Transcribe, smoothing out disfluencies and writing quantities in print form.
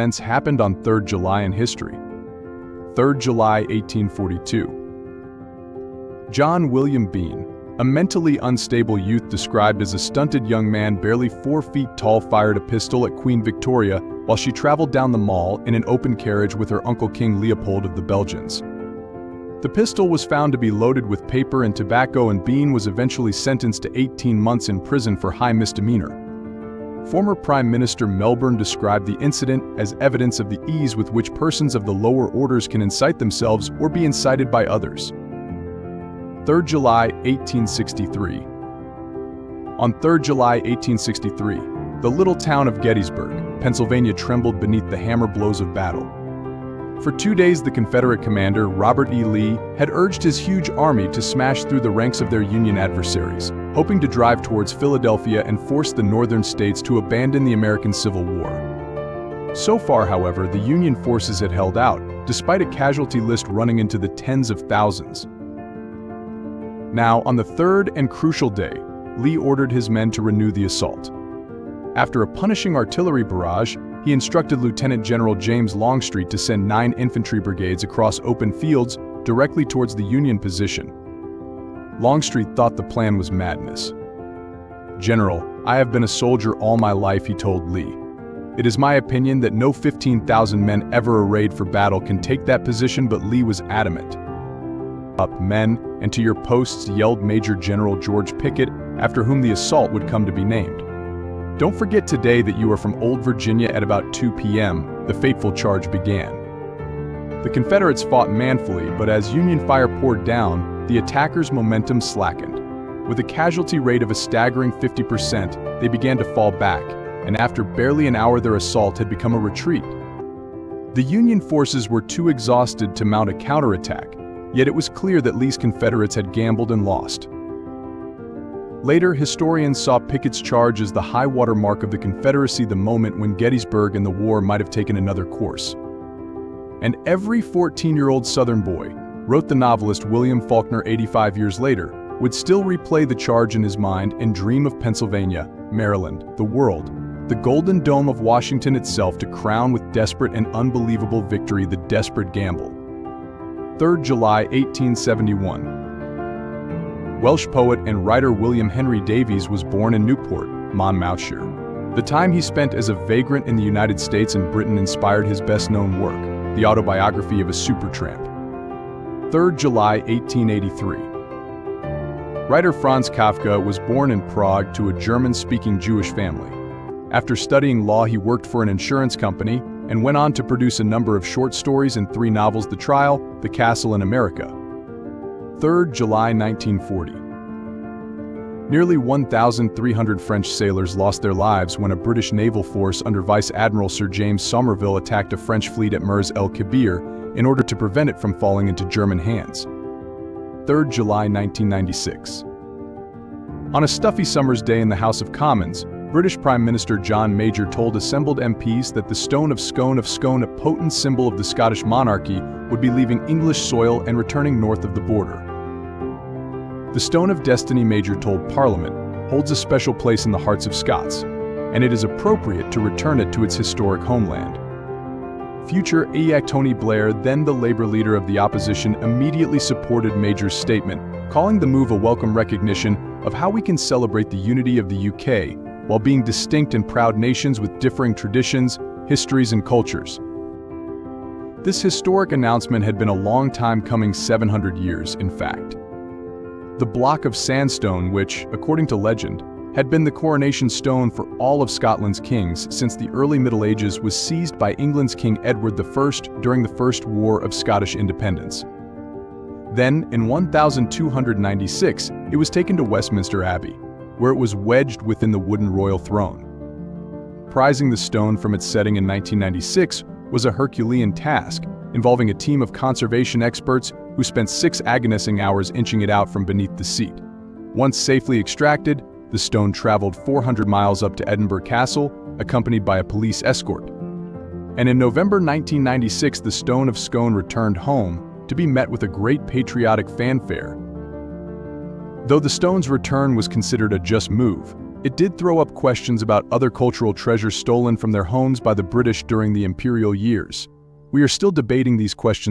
events happened on 3rd July in history. 3rd July 1842. John William Bean, a mentally unstable youth described as a stunted young man barely 4 feet tall, fired a pistol at Queen Victoria while she traveled down the Mall in an open carriage with her uncle King Leopold of the Belgians. The pistol was found to be loaded with paper and tobacco, and Bean was eventually sentenced to 18 months in prison for high misdemeanor. Former Prime Minister Melbourne described the incident as evidence of the ease with which persons of the lower orders can incite themselves or be incited by others. 3rd July 1863. On 3rd July 1863, the little town of Gettysburg, Pennsylvania trembled beneath the hammer blows of battle. For 2 days, the Confederate commander, Robert E. Lee, had urged his huge army to smash through the ranks of their Union adversaries, hoping to drive towards Philadelphia and force the northern states to abandon the American Civil War. So far, however, the Union forces had held out, despite a casualty list running into the tens of thousands. Now, on the third and crucial day, Lee ordered his men to renew the assault. After a punishing artillery barrage, he instructed Lieutenant General James Longstreet to send 9 infantry brigades across open fields directly towards the Union position. Longstreet thought the plan was madness. "General, I have been a soldier all my life," he told Lee. "It is my opinion that no 15,000 men ever arrayed for battle can take that position," but Lee was adamant. "Up, men, and to your posts," yelled Major General George Pickett, after whom the assault would come to be named. "Don't forget today that you are from Old Virginia." At about 2 p.m., the fateful charge began. The Confederates fought manfully, but as Union fire poured down, the attackers' momentum slackened. With a casualty rate of a staggering 50%, they began to fall back, and after barely an hour their assault had become a retreat. The Union forces were too exhausted to mount a counterattack, yet it was clear that Lee's Confederates had gambled and lost. Later, historians saw Pickett's charge as the high-water mark of the Confederacy, the moment when Gettysburg and the war might have taken another course. And every 14-year-old Southern boy, wrote the novelist William Faulkner 85 years later, would still replay the charge in his mind and dream of Pennsylvania, Maryland, the world, the Golden Dome of Washington itself, to crown with desperate and unbelievable victory the desperate gamble. 3rd July 1871. Welsh poet and writer William Henry Davies was born in Newport, Monmouthshire. The time he spent as a vagrant in the United States and Britain inspired his best-known work, the autobiography of a supertramp. 3rd July 1883. Writer Franz Kafka was born in Prague to a German-speaking Jewish family. After studying law, he worked for an insurance company and went on to produce a number of short stories and 3 novels: The Trial, The Castle, and America. 3rd July 1940. Nearly 1,300 French sailors lost their lives when a British naval force under Vice Admiral Sir James Somerville attacked a French fleet at Mers-el-Kebir in order to prevent it from falling into German hands. 3rd July 1996. On a stuffy summer's day in the House of Commons, British Prime Minister John Major told assembled MPs that the Stone of Scone, a potent symbol of the Scottish monarchy, would be leaving English soil and returning north of the border. The Stone of Destiny, Major told Parliament, holds a special place in the hearts of Scots, and it is appropriate to return it to its historic homeland. Future AEAC Tony Blair, then the Labour leader of the opposition, immediately supported Major's statement, calling the move a welcome recognition of how we can celebrate the unity of the UK while being distinct and proud nations with differing traditions, histories, and cultures. This historic announcement had been a long time coming, 700 years, in fact. The block of sandstone which, according to legend, had been the coronation stone for all of Scotland's kings since the early Middle Ages, was seized by England's King Edward I during the First War of Scottish Independence. Then, in 1296, it was taken to Westminster Abbey, where it was wedged within the wooden royal throne. Prizing the stone from its setting in 1996 was a Herculean task, involving a team of conservation experts who spent 6 agonizing hours inching it out from beneath the seat. Once safely extracted, the stone traveled 400 miles up to Edinburgh Castle, accompanied by a police escort. And in November 1996, the Stone of Scone returned home to be met with a great patriotic fanfare. Though the stone's return was considered a just move, It did throw up questions about other cultural treasures stolen from their homes by the British during the imperial years. We are still debating these questions